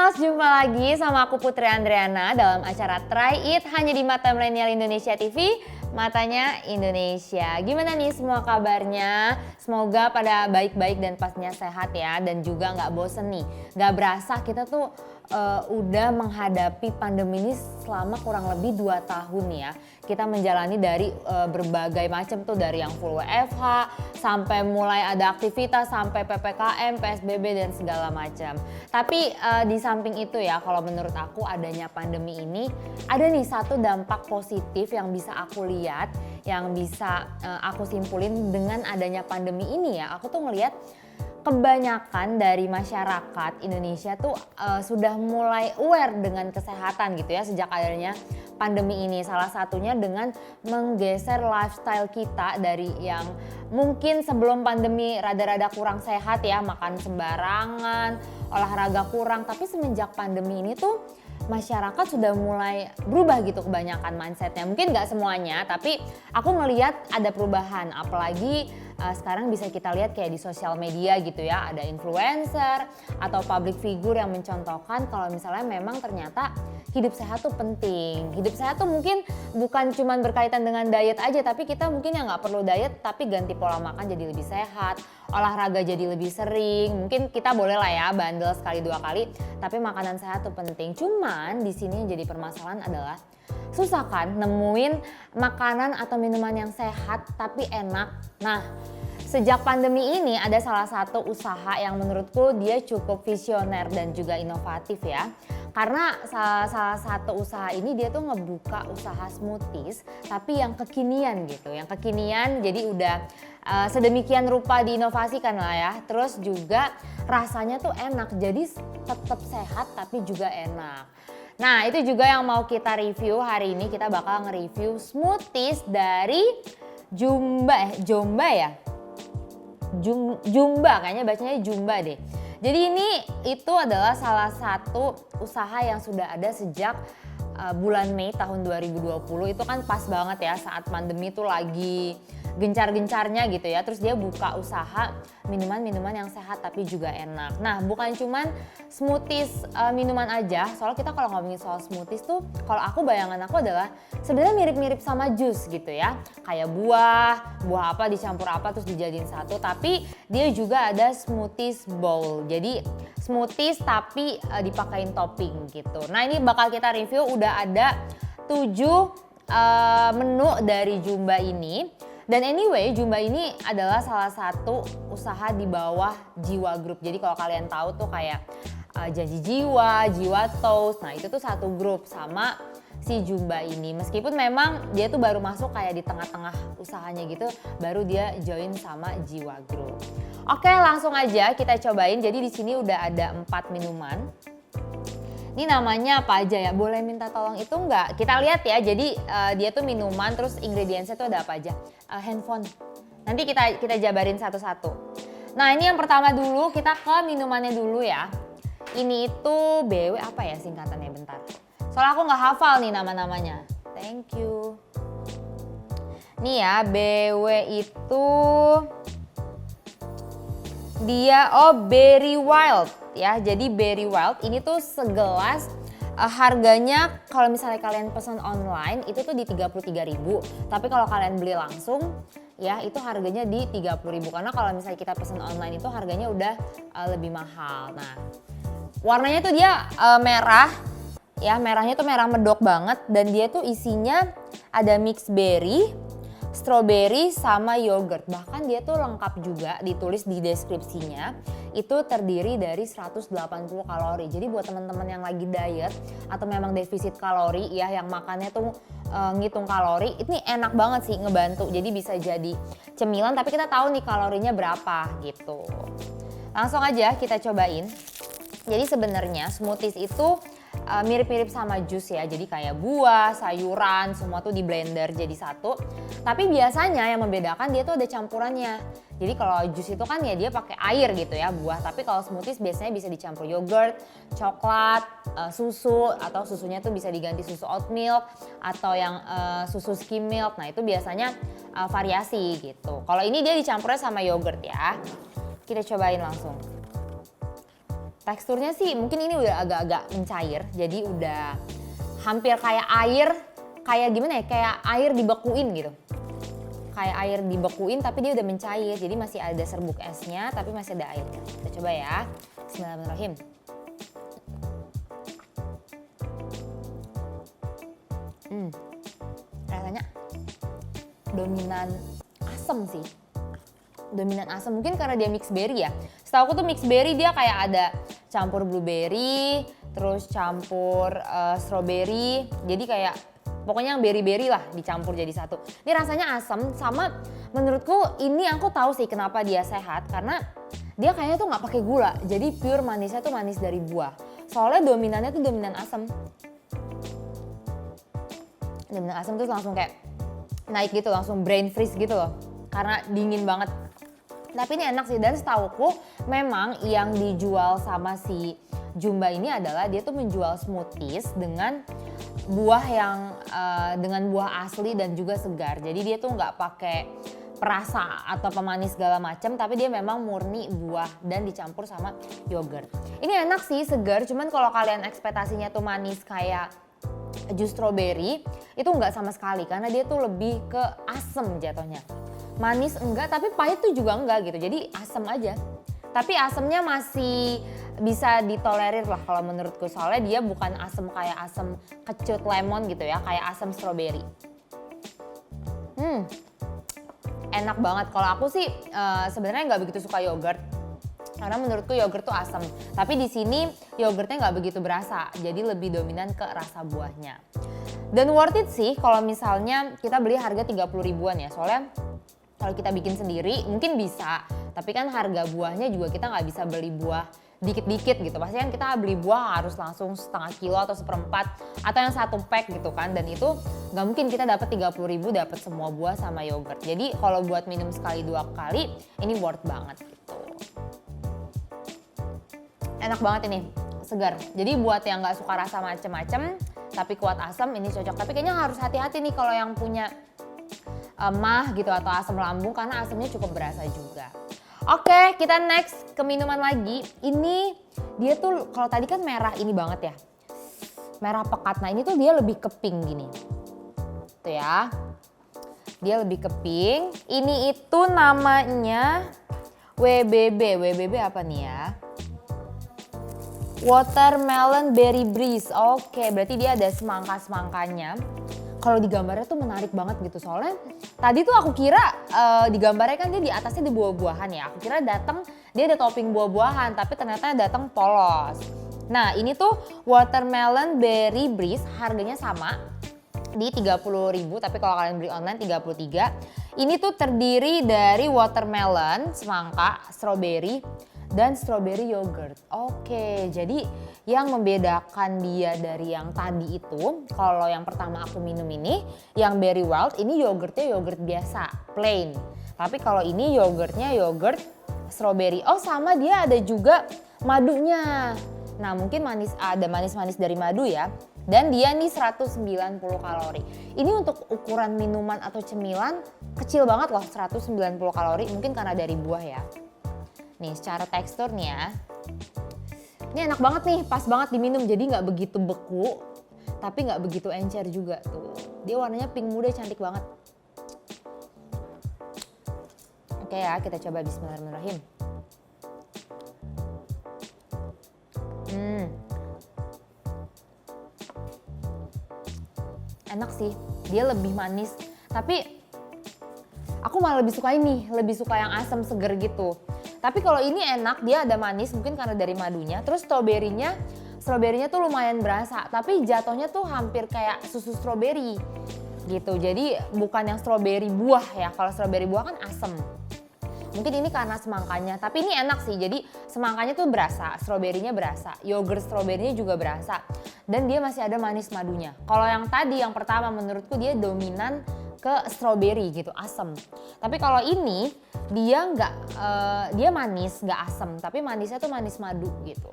Millennials, jumpa lagi sama aku Putri Andriana dalam acara Try It hanya di Mata Millennial Indonesia TV, matanya Indonesia. Gimana nih semua kabarnya? Semoga pada baik-baik dan pastinya sehat ya, dan juga nggak bosen nih. Nggak berasa kita tuh udah menghadapi pandemi ini selama kurang lebih 2 tahun ya. Kita menjalani dari berbagai macam tuh, dari yang full WFH sampai mulai ada aktivitas sampai PPKM, PSBB dan segala macam. Tapi di samping itu ya, kalau menurut aku adanya pandemi ini ada nih satu dampak positif yang bisa aku lihat, yang bisa aku simpulin dengan adanya pandemi ini ya. Aku tuh ngelihat kebanyakan dari masyarakat Indonesia tuh sudah mulai aware dengan kesehatan gitu ya sejak adanya pandemi ini. Salah satunya dengan menggeser lifestyle kita dari yang mungkin sebelum pandemi rada-rada kurang sehat ya, makan sembarangan, olahraga kurang. Tapi semenjak pandemi ini tuh masyarakat sudah mulai berubah gitu kebanyakan mindsetnya. Mungkin gak semuanya, tapi aku ngelihat ada perubahan. Apalagi sekarang bisa kita lihat kayak di sosial media gitu ya, ada influencer atau public figure yang mencontohkan kalau misalnya memang ternyata hidup sehat tuh penting. Hidup sehat tuh mungkin bukan cuma berkaitan dengan diet aja, tapi kita mungkin yang nggak perlu diet tapi ganti pola makan jadi lebih sehat, olahraga jadi lebih sering. Mungkin kita boleh lah ya bandel sekali 2 kali, tapi makanan sehat tuh penting. Cuman di sini yang jadi permasalahan adalah susah kan nemuin makanan atau minuman yang sehat tapi enak. Nah, sejak pandemi ini ada salah satu usaha yang menurutku dia cukup visioner dan juga inovatif ya. Karena salah satu usaha ini dia tuh ngebuka usaha smoothies tapi yang kekinian gitu. Yang kekinian jadi udah sedemikian rupa diinovasikan lah ya. Terus juga rasanya tuh enak, jadi tetap sehat tapi juga enak. Nah, itu juga yang mau kita review hari ini. Kita bakal nge-review smoothies dari Jumba ya? Jumba, kayaknya bacanya Jumba deh. Jadi ini itu adalah salah satu usaha yang sudah ada sejak bulan Mei tahun 2020. Itu kan pas banget ya saat pandemi tuh lagi gencar-gencarnya gitu ya. Terus dia buka usaha minuman-minuman yang sehat tapi juga enak. Nah, bukan cuman smoothies minuman aja. Soalnya kita kalau ngomongin soal smoothies tuh, kalau aku bayangan aku adalah sebenarnya mirip-mirip sama jus gitu ya. Kayak buah apa dicampur apa terus dijadiin satu. Tapi dia juga ada smoothies bowl. Jadi smoothies tapi dipakein topping gitu. Nah, ini bakal kita review, udah ada 7 menu dari Jumba ini. Dan anyway, Jumba ini adalah salah satu usaha di bawah Jiwa Group. Jadi kalau kalian tahu tuh kayak Janji Jiwa, Jiwa Toast, nah itu tuh satu grup sama si Jumba ini. Meskipun memang dia tuh baru masuk kayak di tengah-tengah usahanya gitu, baru dia join sama Jiwa Group. Oke, langsung aja kita cobain. Jadi di sini udah ada 4 minuman. Ini namanya apa aja ya? Boleh minta tolong itu enggak? Kita lihat ya. Jadi dia tuh minuman, terus ingredientsnya tuh ada apa aja? Handphone. Nanti kita jabarin satu-satu. Nah, ini yang pertama dulu, kita ke minumannya dulu ya. Ini itu BW apa ya singkatannya, bentar. Soalnya aku nggak hafal nih nama-namanya. Thank you. Nih ya, BW itu dia Berry Wild ya. Jadi Berry Wild ini tuh segelas harganya kalau misalnya kalian pesan online itu tuh di 33.000. Tapi kalau kalian beli langsung ya itu harganya di 30.000. Karena kalau misalnya kita pesan online itu harganya udah lebih mahal. Nah, warnanya tuh dia merah ya, merahnya tuh merah medok banget. Dan dia tuh isinya ada mix berry, strawberry sama yogurt. Bahkan dia tuh lengkap juga, ditulis di deskripsinya itu terdiri dari 180 kalori. Jadi buat teman-teman yang lagi diet atau memang defisit kalori ya, yang makannya tuh ngitung kalori, ini enak banget sih, ngebantu. Jadi bisa jadi cemilan tapi kita tahu nih kalorinya berapa gitu. Langsung aja kita cobain. Jadi sebenarnya smoothies itu mirip-mirip sama jus ya, jadi kayak buah, sayuran, semua tuh di blender jadi satu. Tapi biasanya yang membedakan dia tuh ada campurannya. Jadi kalau jus itu kan ya dia pakai air gitu ya, buah. Tapi kalau smoothies biasanya bisa dicampur yogurt, coklat, susu, atau susunya tuh bisa diganti susu oat milk atau yang susu skim milk. Nah itu biasanya variasi gitu. Kalau ini dia dicampurnya sama yogurt ya. Kita cobain langsung. Teksturnya sih mungkin ini udah agak-agak mencair, jadi udah hampir kayak air, kayak gimana ya, kayak air dibekuin gitu. Kayak air dibekuin tapi dia udah mencair, jadi masih ada serbuk esnya tapi masih ada airnya. Kita coba ya. Bismillahirrahmanirrahim. Rasanya dominan asam sih. Dominan asam mungkin karena dia mix berry ya. Setahu aku tuh mix berry dia kayak ada campur blueberry, terus campur strawberry. Jadi kayak pokoknya yang berry-berry lah dicampur jadi satu. Ini rasanya asam, sama menurutku ini aku tahu sih kenapa dia sehat, karena dia kayaknya tuh nggak pakai gula. Jadi pure manisnya tuh manis dari buah. Soalnya dominannya tuh dominan asam. Dominan asam tuh langsung kayak naik gitu, langsung brain freeze gitu loh. Karena dingin banget. Tapi ini enak sih, dan setauku memang yang dijual sama si Jumba ini adalah dia tuh menjual smoothies dengan buah yang dengan buah asli dan juga segar. Jadi dia tuh nggak pakai perasa atau pemanis segala macam, tapi dia memang murni buah dan dicampur sama yogurt. Ini enak sih, segar. Cuman kalau kalian ekspektasinya tuh manis kayak jus strawberry, itu nggak sama sekali karena dia tuh lebih ke asem jatuhnya. Manis enggak, tapi pahit tuh juga enggak gitu. Jadi asem aja. Tapi asemnya masih bisa ditolerir lah kalau menurutku. Soalnya dia bukan asem kayak asem kecut lemon gitu ya, kayak asem strawberry. Enak banget. Kalau aku sih sebenarnya nggak begitu suka yogurt. Karena menurutku yogurt tuh asam. Tapi di sini yogurtnya nggak begitu berasa. Jadi lebih dominan ke rasa buahnya. Dan worth it sih kalau misalnya kita beli harga 30 ribuan ya. Soalnya kalau kita bikin sendiri mungkin bisa, tapi kan harga buahnya juga kita nggak bisa beli buah dikit-dikit gitu. Pasti kan kita beli buah harus langsung setengah kilo atau seperempat atau yang satu pack gitu kan. Dan itu nggak mungkin kita dapat 30 ribu dapat semua buah sama yogurt. Jadi kalau buat minum sekali 2 kali ini worth banget gitu. Enak banget ini, segar. Jadi buat yang nggak suka rasa macem-macem tapi kuat asam ini cocok. Tapi kayaknya harus hati-hati nih kalau yang punya mah gitu atau asam lambung karena asamnya cukup berasa juga. Oke, kita next ke minuman lagi. Ini dia tuh kalau tadi kan merah ini banget ya. Merah pekat. Nah, ini tuh dia lebih ke pink gini. Tuh ya. Dia lebih ke pink. Ini itu namanya WBB. WBB apa nih ya? Watermelon Berry Breeze. Oke, berarti dia ada semangka-semangkanya. Kalau di gambarnya tuh menarik banget gitu, soalnya tadi tuh aku kira di gambarnya kan dia di atasnya di buah-buahan ya. Aku kira datang dia ada topping buah-buahan, tapi ternyata datang polos. Nah ini tuh Watermelon Berry Breeze harganya sama di 30 ribu, tapi kalau kalian beli online 33. Ini tuh terdiri dari watermelon, semangka, strawberry, dan strawberry yogurt. Oke, jadi yang membedakan dia dari yang tadi itu, kalau yang pertama aku minum ini, yang Berry Wild, ini yogurtnya yogurt biasa, plain. Tapi kalau ini yogurtnya yogurt strawberry. Oh sama, dia ada juga madunya. Nah mungkin ada manis-manis dari madu ya. Dan dia nih 190 kalori. Ini untuk ukuran minuman atau cemilan kecil banget loh, 190 kalori. Mungkin karena dari buah ya. Nih secara teksturnya, ini enak banget nih, pas banget diminum. Jadi nggak begitu beku, tapi nggak begitu encer juga tuh. Dia warnanya pink muda, cantik banget. Oke ya, kita coba bismillahirrahmanirrahim. Enak sih, dia lebih manis. Tapi aku malah lebih suka ini, lebih suka yang asam seger gitu. Tapi kalau ini enak, dia ada manis mungkin karena dari madunya. Terus strawberry-nya tuh lumayan berasa, tapi jatuhnya tuh hampir kayak susu strawberry gitu. Jadi bukan yang strawberry buah ya, kalau strawberry buah kan asem. Mungkin ini karena semangkanya, tapi ini enak sih. Jadi semangkanya tuh berasa, strawberry-nya berasa, yogurt strawberry-nya juga berasa. Dan dia masih ada manis madunya. Kalau yang tadi, yang pertama menurutku dia dominan ke strawberry gitu, asem. Tapi kalau ini dia dia manis, nggak asem, tapi manisnya tuh manis madu gitu.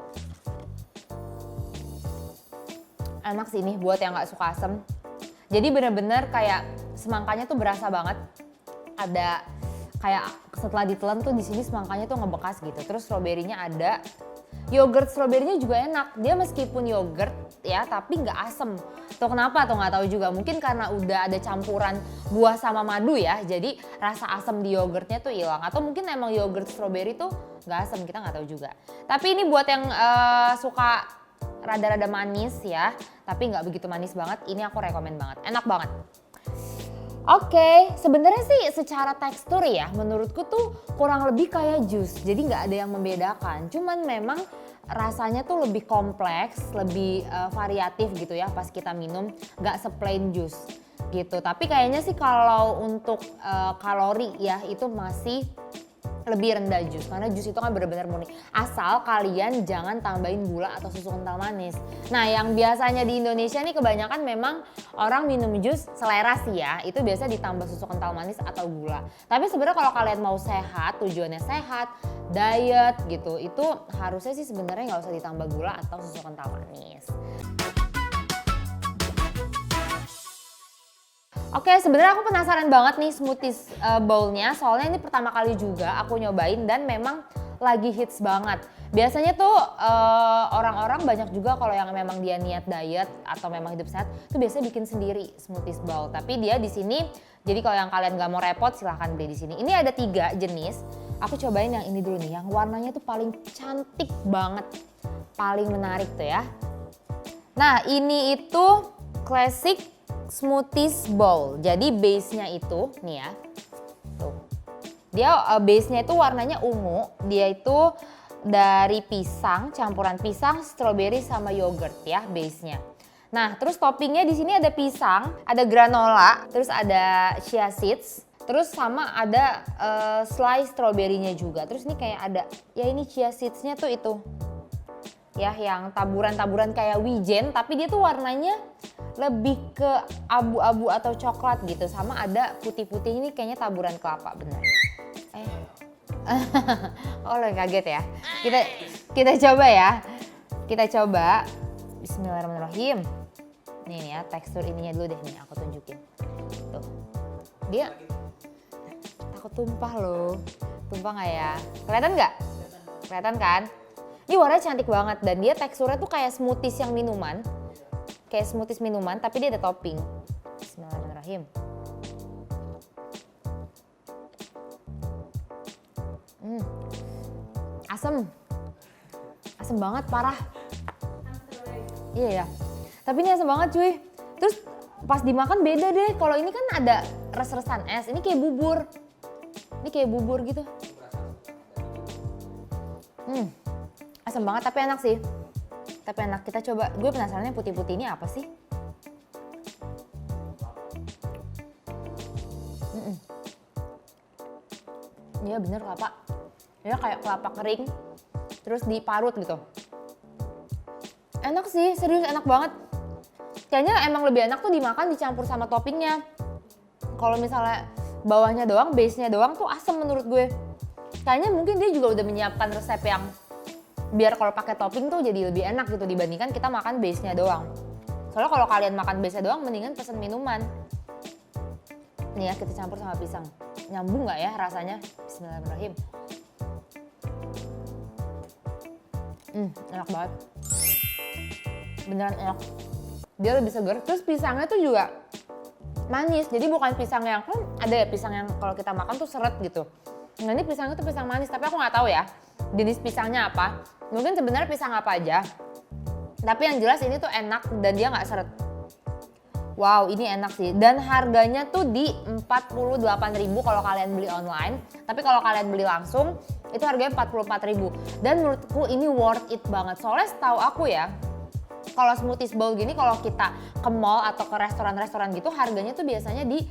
Enak sih ini buat yang nggak suka asem. Jadi bener-bener kayak semangkanya tuh berasa banget. Ada kayak setelah ditelan tuh di sini semangkanya tuh ngebekas gitu. Terus strawberry-nya ada, Yogurt stroberinya juga enak. Dia meskipun yogurt ya, tapi nggak asem. Tuh kenapa tuh nggak tahu juga. Mungkin karena udah ada campuran buah sama madu ya, jadi rasa asem di yogurtnya tuh hilang. Atau mungkin emang yogurt stroberi tuh nggak asem, kita nggak tahu juga. Tapi ini buat yang suka rada-rada manis ya, tapi nggak begitu manis banget. Ini aku rekomen banget, enak banget. Oke, sebenarnya sih secara tekstur ya, menurutku tuh kurang lebih kayak jus. Jadi nggak ada yang membedakan. Cuman memang rasanya tuh lebih kompleks, lebih variatif gitu ya pas kita minum. Nggak seplain jus gitu. Tapi kayaknya sih kalau untuk kalori ya itu masih lebih rendah jus, karena jus itu kan benar-benar murni. Asal kalian jangan tambahin gula atau susu kental manis. Nah yang biasanya di Indonesia nih kebanyakan memang orang minum jus selera sih ya, itu biasa ditambah susu kental manis atau gula. Tapi sebenarnya kalau kalian mau sehat, tujuannya sehat, diet gitu, itu harusnya sih sebenarnya nggak usah ditambah gula atau susu kental manis. Oke, sebenarnya aku penasaran banget nih smoothies bowl-nya, soalnya ini pertama kali juga aku nyobain dan memang lagi hits banget. Biasanya tuh orang-orang banyak juga kalau yang memang dia niat diet atau memang hidup sehat, tuh biasanya bikin sendiri smoothies bowl. Tapi dia di sini, jadi kalau yang kalian nggak mau repot silahkan beli di sini. Ini ada 3 jenis. Aku cobain yang ini dulu nih, yang warnanya tuh paling cantik banget, paling menarik tuh ya. Nah ini itu classic smoothies bowl. Jadi base-nya itu nih ya. Tuh. Dia base-nya itu warnanya ungu. Dia itu dari pisang, campuran pisang, stroberi sama yogurt ya base-nya. Nah, terus toppingnya di sini ada pisang, ada granola, terus ada chia seeds, terus sama ada slice stroberinya juga. Terus ini kayak ada ya ini chia seeds-nya tuh itu. Ya yang taburan-taburan kayak wijen, tapi dia tuh warnanya lebih ke abu-abu atau coklat gitu, sama ada putih-putih ini kayaknya taburan kelapa bener. Oh lo kaget ya? Kita coba ya, kita coba. Bismillahirrahmanirrahim. Nih ya tekstur ininya dulu deh nih, aku tunjukin. Tuh, dia takut tumpah loh, tumpah nggak ya? Kelihatan nggak? Kelihatan kan? Ini warnanya cantik banget dan dia teksturnya tuh kayak smoothies yang minuman. Kayak smoothies minuman tapi dia ada topping. Bismillahirrahmanirrahim. Asem. Asem banget parah. Iya ya. Tapi ini asem banget cuy. Terus pas dimakan beda deh. Kalau ini kan ada res-resan es. Ini kayak bubur. Ini kayak bubur gitu. Asem banget tapi enak sih. Tapi enak, kita coba. Gue penasaran yang putih-putih ini apa sih? Iya bener kelapa. Dia kayak kelapa kering, terus diparut gitu. Enak sih, serius enak banget. Kayaknya emang lebih enak tuh dimakan dicampur sama toppingnya. Kalau misalnya bawahnya doang, base-nya doang tuh asem menurut gue. Kayaknya mungkin dia juga udah menyiapkan resep yang biar kalau pakai topping tuh jadi lebih enak gitu dibandingkan kita makan base-nya doang. Soalnya kalau kalian makan base-nya doang mendingan pesen minuman. Nih ya kita campur sama pisang. Nyambung nggak ya rasanya? Bismillahirrahmanirrahim. Enak banget. Beneran enak. Dia lebih segar. Terus pisangnya tuh juga manis. Jadi bukan pisang yang kan ada ya pisang yang kalau kita makan tuh seret gitu. Nah ini pisangnya tuh pisang manis. Tapi aku nggak tahu ya jenis pisangnya apa. Mungkin sebenarnya pisang apa aja. Tapi yang jelas ini tuh enak dan dia nggak seret. Wow ini enak sih. Dan harganya tuh di 48.000 kalau kalian beli online. Tapi kalau kalian beli langsung itu harganya 44.000. Dan menurutku ini worth it banget. Soalnya setahu aku ya, kalau smoothies bowl gini kalau kita ke mall atau ke restoran-restoran gitu harganya tuh biasanya di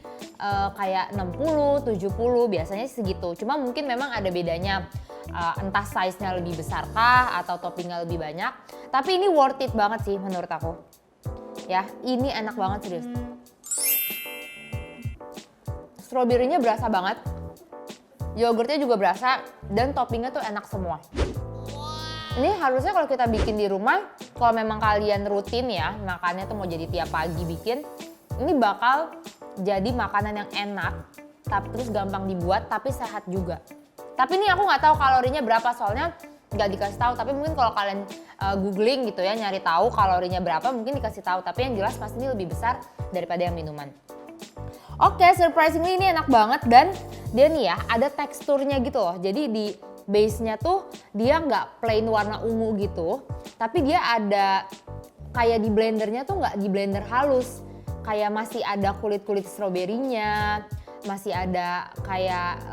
kayak 60, 70 biasanya segitu. Cuma mungkin memang ada bedanya. Entah size-nya lebih besar kah atau toppingnya lebih banyak. Tapi ini worth it banget sih menurut aku. Ya, ini enak banget serius. Stroberinya berasa banget. Yogurtnya juga berasa dan toppingnya tuh enak semua. Ini harusnya kalau kita bikin di rumah, kalau memang kalian rutin ya, makannya tuh mau jadi tiap pagi bikin, ini bakal jadi makanan yang enak, tapi terus gampang dibuat, tapi sehat juga. Tapi ini aku nggak tahu kalorinya berapa soalnya nggak dikasih tahu. Tapi mungkin kalau kalian googling gitu ya, nyari tahu kalorinya berapa, mungkin dikasih tahu. Tapi yang jelas pasti ini lebih besar daripada yang minuman. Oke, surprisingly ini enak banget dan dia nih ya ada teksturnya gitu loh. Jadi di base-nya tuh dia nggak plain warna ungu gitu, tapi dia ada kayak di blendernya tuh nggak di blender halus, kayak masih ada kulit-kulit stroberinya, masih ada kayak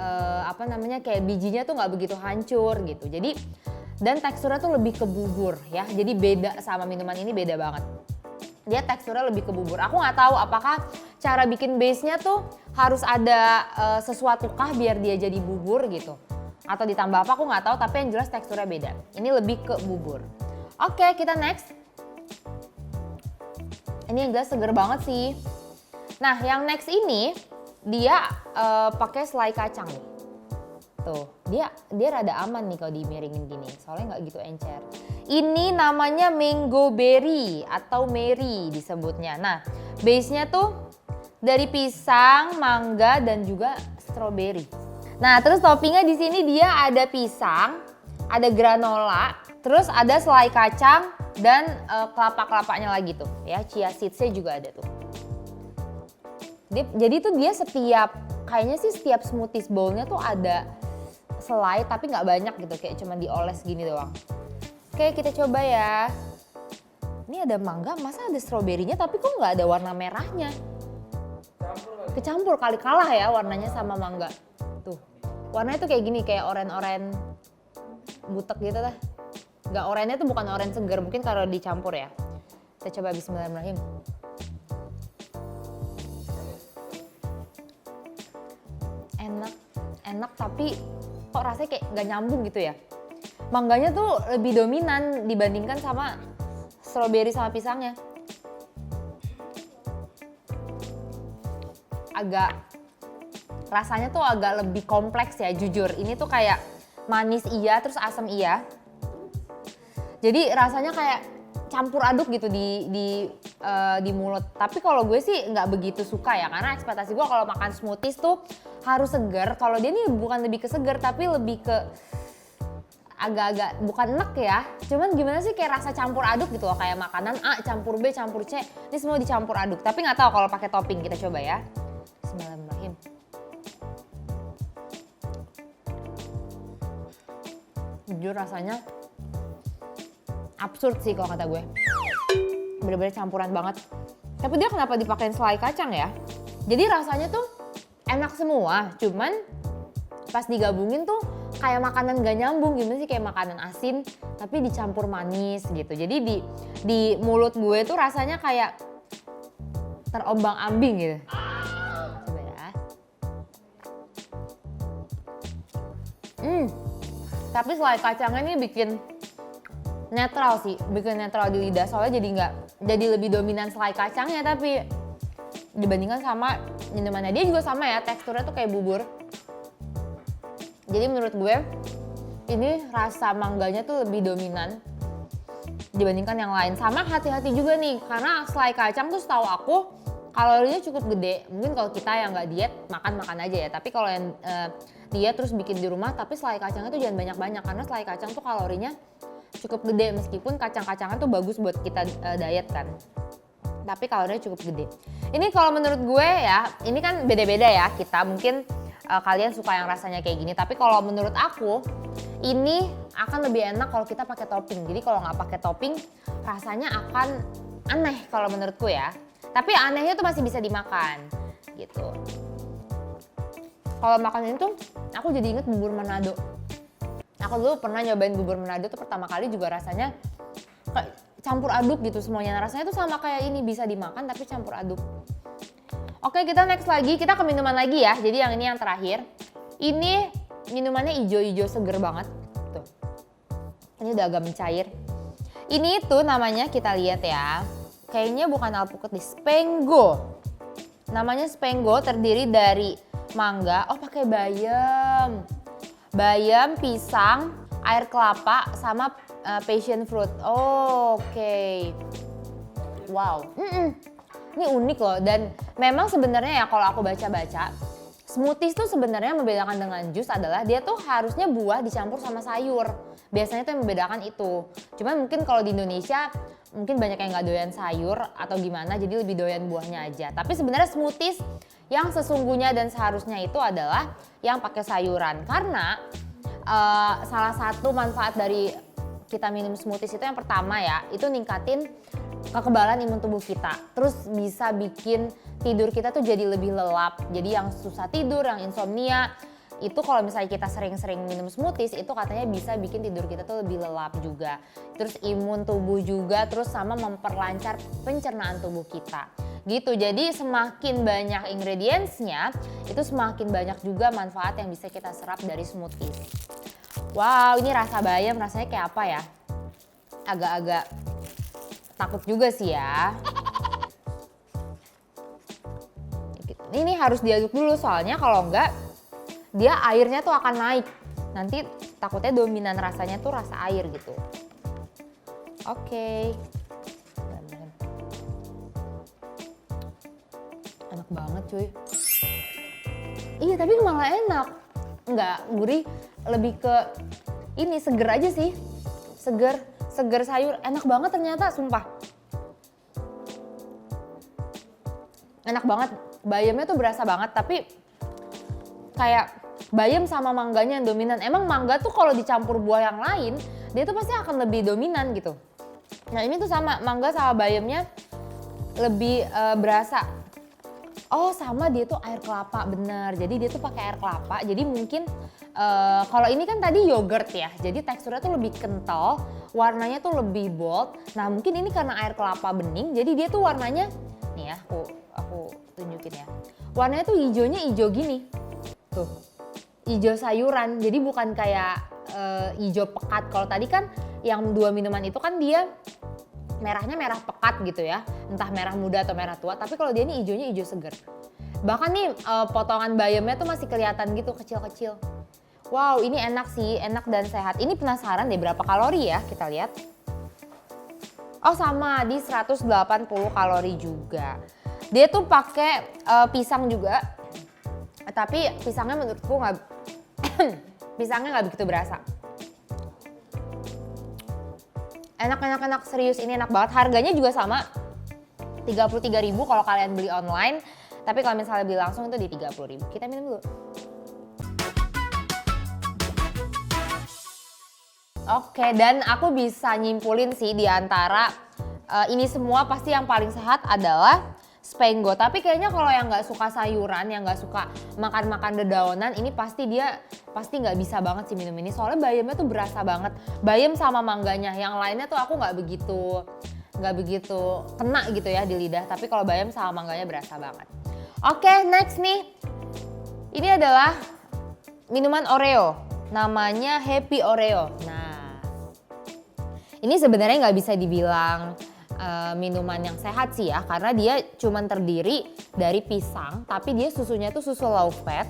kayak bijinya tuh nggak begitu hancur gitu. Jadi dan teksturnya tuh lebih ke bubur ya, jadi beda sama minuman ini, beda banget. Dia teksturnya lebih ke bubur. Aku nggak tahu apakah cara bikin base-nya tuh harus ada sesuatu kah biar dia jadi bubur gitu, atau ditambah apa aku nggak tahu, tapi yang jelas teksturnya beda. Ini lebih ke bubur. Oke, kita next. Ini yang jelas seger banget sih. Nah, yang next ini dia pakai selai kacang nih. Tuh, dia rada aman nih kalau dimiringin gini, soalnya nggak gitu encer. Ini namanya mango berry atau meri disebutnya. Nah, base-nya tuh dari pisang, mangga dan juga stroberi. Nah, terus toppingnya di sini dia ada pisang, ada granola, terus ada selai kacang dan kelapa-kelapanya lagi tuh ya, chia seeds-nya juga ada tuh. Jadi tuh dia kayaknya sih setiap smoothies bowl-nya tuh ada selai tapi nggak banyak gitu, kayak cuma dioles gini doang. Oke, kita coba ya. Ini ada mangga, masa ada stroberinya tapi kok nggak ada warna merahnya? Kecampur kali, kalah ya warnanya sama mangga. Tuh, warnanya tuh kayak gini, kayak oren-oren butek gitu lah. Nggak, orennya tuh bukan oren segar, mungkin kalau dicampur ya. Kita coba, bismillahirrahmanirrahim. Enak tapi kok rasanya kayak nggak nyambung gitu ya. Mangganya tuh lebih dominan dibandingkan sama stroberi sama pisangnya. Rasanya tuh agak lebih kompleks ya, jujur. Ini tuh kayak manis iya, terus asam iya. Jadi rasanya kayak campur aduk gitu di mulut. Tapi kalau gue sih nggak begitu suka ya, karena ekspektasi gue kalau makan smoothies tuh harus segar. Kalau dia nih bukan lebih ke segar, tapi lebih ke agak-agak, bukan enek ya, cuman gimana sih, kayak rasa campur aduk gitu loh, kayak makanan A campur B campur C, ini semua dicampur aduk. Tapi nggak tahu kalau pakai topping, kita coba ya. Bismillahirrahmanirrahim. Jujur rasanya absurd sih kalau kata gue, bener-bener campuran banget. Tapi dia kenapa dipakein selai kacang ya? Jadi rasanya tuh enak semua, cuman pas digabungin tuh kayak makanan gak nyambung, gimana sih, kayak makanan asin tapi dicampur manis gitu. Jadi di mulut gue tuh rasanya kayak terombang-ambing gitu. Coba ya. Tapi selai kacangnya ini bikin netral sih, bikin netral di lidah, soalnya jadi lebih dominan selai kacangnya, tapi dibandingkan sama minumannya. Dia juga sama ya, teksturnya tuh kayak bubur. Jadi menurut gue ini rasa mangganya tuh lebih dominan dibandingkan yang lain. Sama hati-hati juga nih, karena selai kacang tuh setahu aku kalorinya cukup gede. Mungkin kalau kita yang nggak diet makan aja ya, tapi kalau yang diet terus bikin di rumah, tapi selai kacangnya tuh jangan banyak-banyak, karena selai kacang tuh kalorinya cukup gede, meskipun kacang-kacangan tuh bagus buat kita diet kan, tapi kalorinya cukup gede. Ini kalau menurut gue ya, ini kan beda-beda ya kita, mungkin kalian suka yang rasanya kayak gini, tapi kalau menurut aku ini akan lebih enak kalau kita pakai topping. Jadi kalau nggak pakai topping rasanya akan aneh kalau menurutku ya, tapi anehnya tuh masih bisa dimakan gitu. Kalau makan ini tuh aku jadi inget bubur Manado. Aku dulu pernah nyobain bubur Manado tuh pertama kali, juga rasanya kayak campur aduk gitu semuanya. Rasanya tuh sama kayak ini, bisa dimakan tapi campur aduk. Oke, kita next lagi, kita ke minuman lagi ya. Jadi yang ini yang terakhir. Ini minumannya ijo-ijo seger banget. Tuh. Ini udah agak mencair. Ini tuh namanya, kita lihat ya. Kayaknya bukan alpukat nih, Spengo. Namanya Spengo, terdiri dari mangga, pakai bayam. Bayam, pisang, air kelapa, sama passion fruit. Oke. Wow. Ini unik loh, dan memang sebenarnya ya kalau aku baca-baca, Smoothies tuh sebenarnya membedakan dengan jus adalah dia tuh harusnya buah dicampur sama sayur. Biasanya tuh yang membedakan itu. Cuman mungkin kalau di Indonesia mungkin banyak yang nggak doyan sayur atau gimana, jadi lebih doyan buahnya aja. Tapi sebenarnya smoothies yang sesungguhnya dan seharusnya itu adalah yang pakai sayuran. Karena salah satu manfaat dari kita minum smoothies itu yang pertama ya, itu ningkatin kekebalan imun tubuh kita. Terus bisa bikin tidur kita tuh jadi lebih lelap. Jadi yang susah tidur, yang insomnia, itu kalau misalnya kita sering-sering minum smoothies itu katanya bisa bikin tidur kita tuh lebih lelap juga. Terus imun tubuh juga, terus sama memperlancar pencernaan tubuh kita. Gitu, jadi semakin banyak ingredientsnya, itu semakin banyak juga manfaat yang bisa kita serap dari smoothies. Wow, ini rasa bayam rasanya kayak apa ya? Agak-agak takut juga sih ya. Ini harus diaduk dulu soalnya kalau enggak dia airnya tuh akan naik. Nanti takutnya dominan rasanya tuh rasa air gitu. Oke. Enak banget cuy. Iya tapi malah enak. Enggak gurih, lebih ke ini seger aja sih. Seger sayur, enak banget ternyata sumpah. Enak banget, bayamnya tuh berasa banget tapi kayak bayam sama mangganya yang dominan. Emang mangga tuh kalau dicampur buah yang lain, dia tuh pasti akan lebih dominan gitu. Nah ini tuh sama, mangga sama bayamnya lebih berasa. Oh sama dia tuh air kelapa, bener. Jadi dia tuh pakai air kelapa, jadi mungkin kalau ini kan tadi yogurt ya, jadi teksturnya tuh lebih kental, warnanya tuh lebih bold. Nah mungkin ini karena air kelapa bening, jadi dia tuh warnanya, nih ya aku tunjukin ya. Warnanya tuh hijaunya hijau gini, tuh. Hijau sayuran, jadi bukan kayak hijau pekat. Kalau tadi kan yang dua minuman itu kan dia merahnya merah pekat gitu ya, entah merah muda atau merah tua. Tapi kalau dia ini hijaunya hijau seger. Bahkan nih potongan bayamnya tuh masih kelihatan gitu kecil-kecil. Wow, ini enak sih, enak dan sehat. Ini penasaran deh berapa kalori ya, kita lihat. Oh sama, di 180 kalori juga. Dia tuh pakai pisang juga. Tapi pisangnya menurutku pisangnya nggak begitu berasa. Enak serius, ini enak banget. Harganya juga sama 33.000 kalau kalian beli online. Tapi kalau misalnya beli langsung itu di 30.000. Kita minum dulu. Oke, dan aku bisa nyimpulin sih di antara ini semua pasti yang paling sehat adalah Spenggo. Tapi kayaknya kalau yang nggak suka sayuran, yang nggak suka makan-makan dedaunan, ini pasti nggak bisa banget sih minum ini. Soalnya bayamnya tuh berasa banget. Bayam sama mangganya, yang lainnya tuh aku nggak begitu kena gitu ya di lidah. Tapi kalau bayam sama mangganya berasa banget. Oke, next nih. Ini adalah minuman Oreo. Namanya Happy Oreo. Nah, ini sebenarnya nggak bisa dibilang minuman yang sehat sih ya, karena dia cuman terdiri dari pisang, tapi dia susunya tuh susu low fat,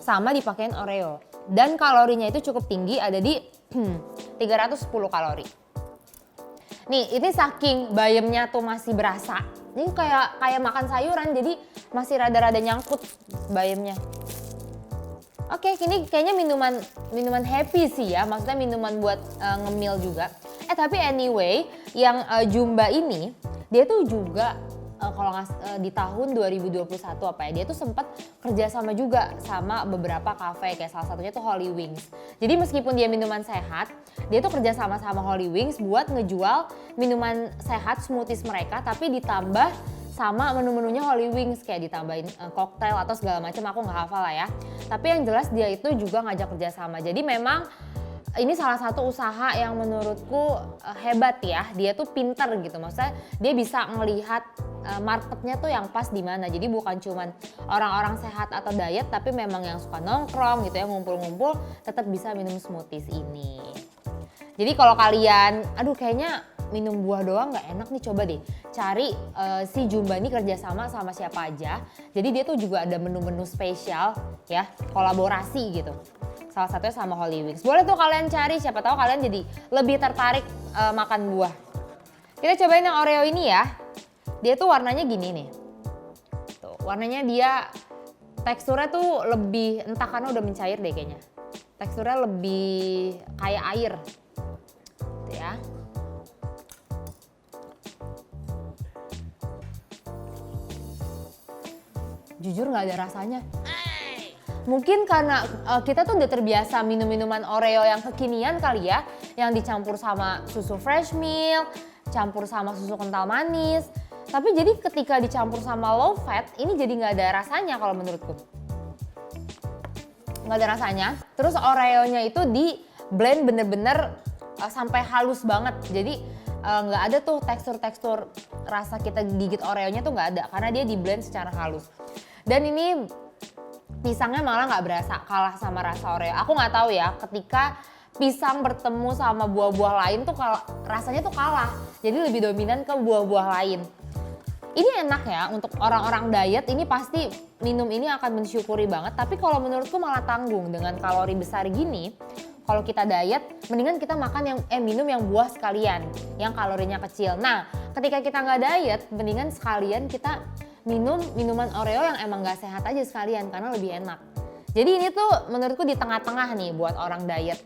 sama dipakein Oreo. Dan kalorinya itu cukup tinggi, ada di 310 kalori. Nih, ini saking bayamnya tuh masih berasa. Ini kayak makan sayuran, jadi masih rada-rada nyangkut bayamnya. Oke, ini kayaknya minuman happy sih ya, maksudnya minuman buat ngemil juga. Tapi anyway, yang Jumba ini dia tuh juga kalau di tahun 2021 apa ya, dia tuh sempat kerjasama juga sama beberapa kafe, kayak salah satunya tuh Holy Wings. Jadi meskipun dia minuman sehat, dia tuh kerjasama sama Holy Wings buat ngejual minuman sehat smoothies mereka, tapi ditambah sama menu-menunya Holy Wings, kayak ditambahin koktail atau segala macam, aku nggak hafal lah ya. Tapi yang jelas dia itu juga ngajak kerjasama. Jadi memang ini salah satu usaha yang menurutku hebat ya. Dia tuh pinter gitu, maksudnya dia bisa ngelihat marketnya tuh yang pas di mana. Jadi bukan cuman orang-orang sehat atau diet, tapi memang yang suka nongkrong gitu ya, ngumpul-ngumpul tetap bisa minum smoothies ini. Jadi kalau kalian, aduh kayaknya minum buah doang nggak enak nih, coba deh cari si Jumba ini kerjasama sama siapa aja. Jadi dia tuh juga ada menu-menu spesial ya, kolaborasi gitu. Salah satunya sama Holy Wings. Boleh tuh kalian cari, siapa tahu kalian jadi lebih tertarik makan buah. Kita cobain yang Oreo ini ya. Dia tuh warnanya gini nih. Tuh, warnanya dia teksturnya tuh lebih, entah karena udah mencair deh kayaknya. Teksturnya lebih kayak air. Gitu ya. Jujur nggak ada rasanya. Mungkin karena kita tuh udah terbiasa minum minuman Oreo yang kekinian kali ya, yang dicampur sama susu fresh milk, campur sama susu kental manis. Tapi jadi ketika dicampur sama low fat, ini jadi nggak ada rasanya kalau menurutku. Nggak ada rasanya. Terus Oreonya itu di blend bener-bener sampai halus banget. Jadi nggak ada tuh tekstur-tekstur rasa kita gigit Oreonya tuh nggak ada, karena dia di blend secara halus. Dan ini pisangnya malah nggak berasa, kalah sama rasa Oreo. Aku nggak tahu ya, ketika pisang bertemu sama buah-buah lain tuh rasanya tuh kalah. Jadi lebih dominan ke buah-buah lain. Ini enak ya untuk orang-orang diet, ini pasti minum ini akan mensyukuri banget. Tapi kalau menurutku malah tanggung dengan kalori besar gini. Kalau kita diet, mendingan kita makan minum yang buah sekalian, yang kalorinya kecil. Nah, ketika kita nggak diet, mendingan sekalian kita minum minuman Oreo yang emang gak sehat aja sekalian karena lebih enak. Jadi ini tuh menurutku di tengah-tengah nih buat orang diet.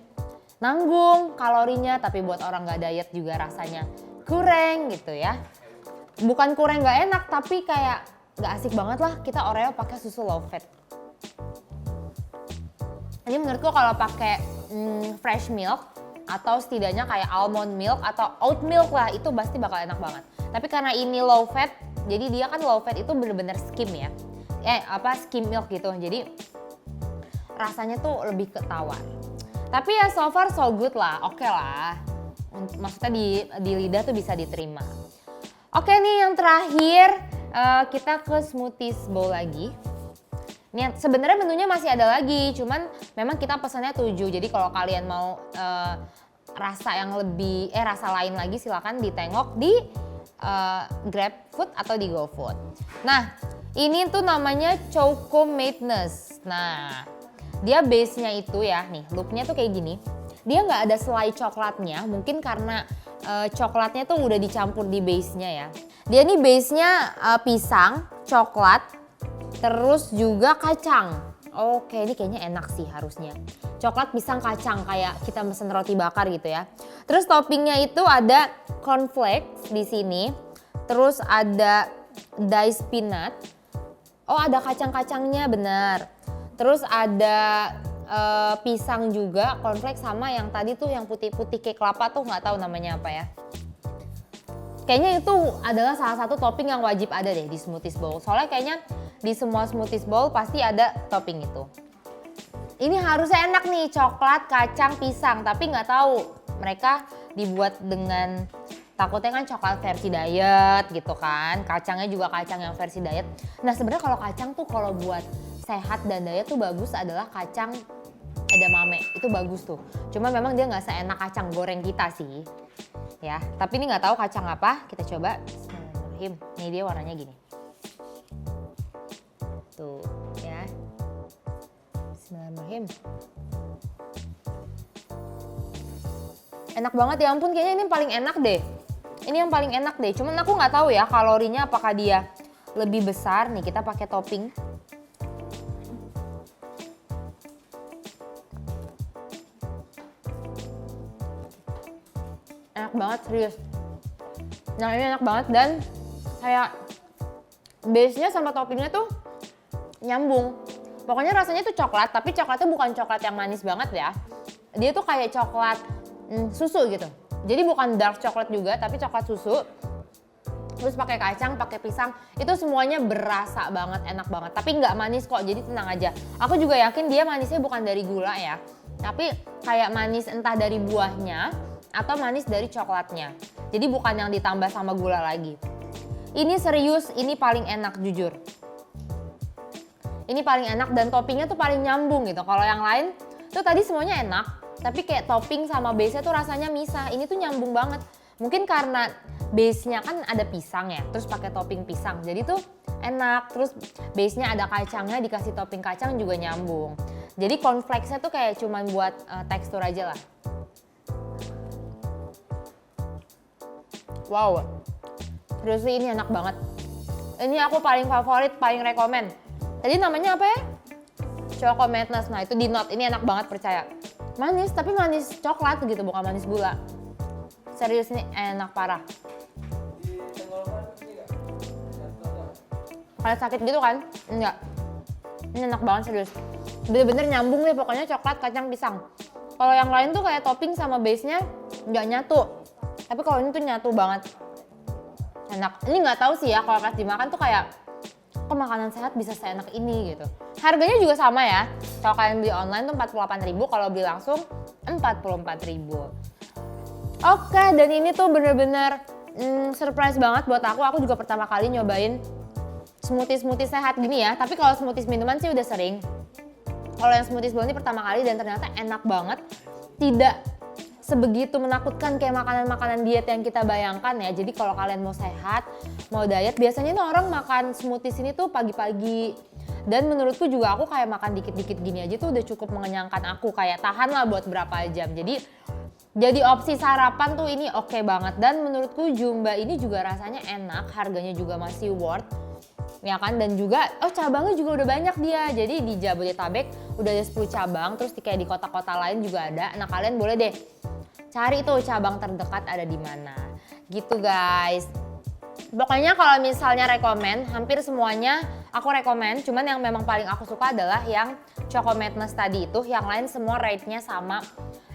Nanggung kalorinya, tapi buat orang gak diet juga rasanya kurang gitu ya. Bukan kurang gak enak, tapi kayak gak asik banget lah kita Oreo pakai susu low fat. Ini menurutku kalau pakai fresh milk atau setidaknya kayak almond milk atau oat milk lah, itu pasti bakal enak banget. Tapi karena ini low fat, jadi dia kan low fat itu bener-bener skim ya. Skim milk gitu. Jadi rasanya tuh lebih ke tawar. Tapi ya so far so good lah, oke lah. Maksudnya di lidah tuh bisa diterima. Oke nih yang terakhir, kita ke smoothies bowl lagi. Ini sebenarnya menunya masih ada lagi, cuman memang kita pesannya 7. Jadi kalau kalian mau rasa yang lebih, rasa lain lagi silakan ditengok di GrabFood atau di GoFood. Nah, ini tuh namanya Choco Madness. Nah, dia base-nya itu ya, nih looknya tuh kayak gini. Dia nggak ada selai coklatnya, mungkin karena coklatnya tuh udah dicampur di base-nya ya. Dia nih base-nya pisang, coklat, terus juga kacang. Oke, ini kayaknya enak sih harusnya. Coklat, pisang, kacang kayak kita mesen roti bakar gitu ya. Terus toppingnya itu ada cornflakes di sini. Terus ada diced peanut. Oh, ada kacang-kacangnya bener. Terus ada pisang juga, cornflakes sama yang tadi tuh yang putih-putih kayak kelapa tuh nggak tahu namanya apa ya. Kayaknya itu adalah salah satu topping yang wajib ada deh di smoothies bowl. Soalnya kayaknya di semua smoothies bowl pasti ada topping itu. Ini harusnya enak nih, coklat, kacang, pisang. Tapi nggak tahu mereka dibuat dengan, takutnya kan coklat versi diet gitu kan. Kacangnya juga kacang yang versi diet. Nah sebenarnya kalau kacang tuh kalau buat sehat dan diet tuh bagus adalah kacang edamame. Itu bagus tuh. Cuma memang dia nggak seenak kacang goreng kita sih. Ya, tapi ini nggak tahu kacang apa. Kita coba. Bismillahirrahmanirrahim. Ini dia warnanya gini. Tuh, ya. Bismillahirrahmanirrahim. Enak banget ya ampun, kayaknya ini yang paling enak deh. Ini yang paling enak deh. Cuman aku nggak tahu ya kalorinya apakah dia lebih besar. Nih kita pakai topping. Enak banget serius. Nah ini enak banget dan kayak base-nya sama toppingnya tuh nyambung. Pokoknya rasanya tuh coklat, tapi coklatnya bukan coklat yang manis banget ya. Dia tuh kayak coklat susu gitu. Jadi bukan dark coklat juga, tapi coklat susu. Terus pakai kacang, pakai pisang, itu semuanya berasa banget, enak banget. Tapi nggak manis kok, jadi tenang aja. Aku juga yakin dia manisnya bukan dari gula ya, tapi kayak manis entah dari buahnya atau manis dari coklatnya. Jadi bukan yang ditambah sama gula lagi. Ini serius, ini paling enak jujur. Ini paling enak dan toppingnya tuh paling nyambung gitu. Kalau yang lain tuh tadi semuanya enak, tapi kayak topping sama base-nya tuh rasanya misah. Ini tuh nyambung banget. Mungkin karena base-nya kan ada pisang ya, terus pakai topping pisang. Jadi tuh enak, terus base-nya ada kacangnya, dikasih topping kacang juga nyambung. Jadi cornflakes-nya tuh kayak cuman buat tekstur aja lah. Wow, seriously ini enak banget. Ini aku paling favorit, paling rekomen. Tadi namanya apa ya? Choco Madness. Nah itu di note, ini enak banget percaya. Manis, tapi manis coklat gitu, bukan manis gula. Serius nih, enak parah. Kalau sakit gitu kan? Enggak. Ini enak banget serius. Bener-bener nyambung deh pokoknya coklat kacang pisang. Kalau yang lain tuh kayak topping sama base-nya nggak nyatu. Tapi kalau ini tuh nyatu banget. Enak. Ini nggak tahu sih ya kalau pas dimakan tuh kayak kok makanan sehat bisa seenak ini gitu. Harganya juga sama ya. Kalau kalian beli online tuh 48.000, kalau beli langsung 44.000. Oke, dan ini tuh bener-bener surprise banget buat aku. Aku juga pertama kali nyobain smoothie sehat gini ya. Tapi kalau smoothies minuman sih udah sering. Kalau yang smoothies bowl ini pertama kali dan ternyata enak banget. Tidak sebegitu menakutkan kayak makanan-makanan diet yang kita bayangkan ya. Jadi kalau kalian mau sehat, mau diet, biasanya tuh orang makan smoothies ini tuh pagi-pagi. Dan menurutku juga aku kayak makan dikit-dikit gini aja tuh udah cukup mengenyangkan aku. Kayak tahan lah buat berapa jam. Jadi opsi sarapan tuh ini oke banget. Dan menurutku Zumba ini juga rasanya enak, harganya juga masih worth. Ya kan, dan juga cabangnya juga udah banyak dia. Jadi di Jabodetabek udah ada 10 cabang, terus kayak di kota-kota lain juga ada. Nah kalian boleh deh cari tuh cabang terdekat ada di mana. Gitu guys. Pokoknya kalau misalnya rekomen, hampir semuanya aku rekomen. Cuman yang memang paling aku suka adalah yang Choco Madness tadi itu. Yang lain semua rate-nya sama,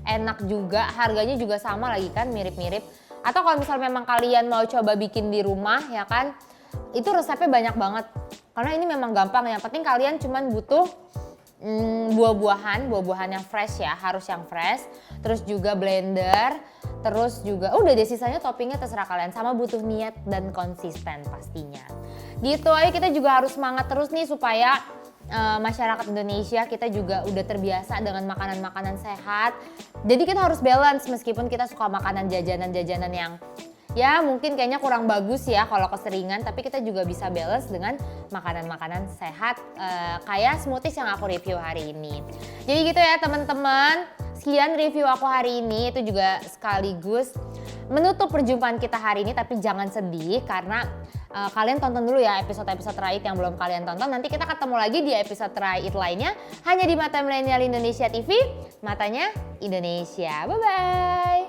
enak juga, harganya juga sama lagi kan, mirip-mirip. Atau kalau misalnya memang kalian mau coba bikin di rumah ya kan, itu resepnya banyak banget. Karena ini memang gampang, yang penting kalian cuman butuh buah-buahan yang fresh ya, harus yang fresh. Terus juga blender, terus juga udah deh sisanya toppingnya terserah kalian. Sama butuh niat dan konsisten pastinya. Gitu aja, kita juga harus semangat terus nih supaya masyarakat Indonesia kita juga udah terbiasa dengan makanan-makanan sehat. Jadi kita harus balance meskipun kita suka makanan jajanan-jajanan yang ya mungkin kayaknya kurang bagus ya kalau keseringan, tapi kita juga bisa balance dengan makanan-makanan sehat kayak smoothies yang aku review hari ini. Jadi gitu ya teman-teman, sekian review aku hari ini, itu juga sekaligus menutup perjumpaan kita hari ini. Tapi jangan sedih karena kalian tonton dulu ya episode-episode Try It yang belum kalian tonton. Nanti kita ketemu lagi di episode Try It lainnya hanya di Mata Milenial Indonesia TV, matanya Indonesia. Bye-bye!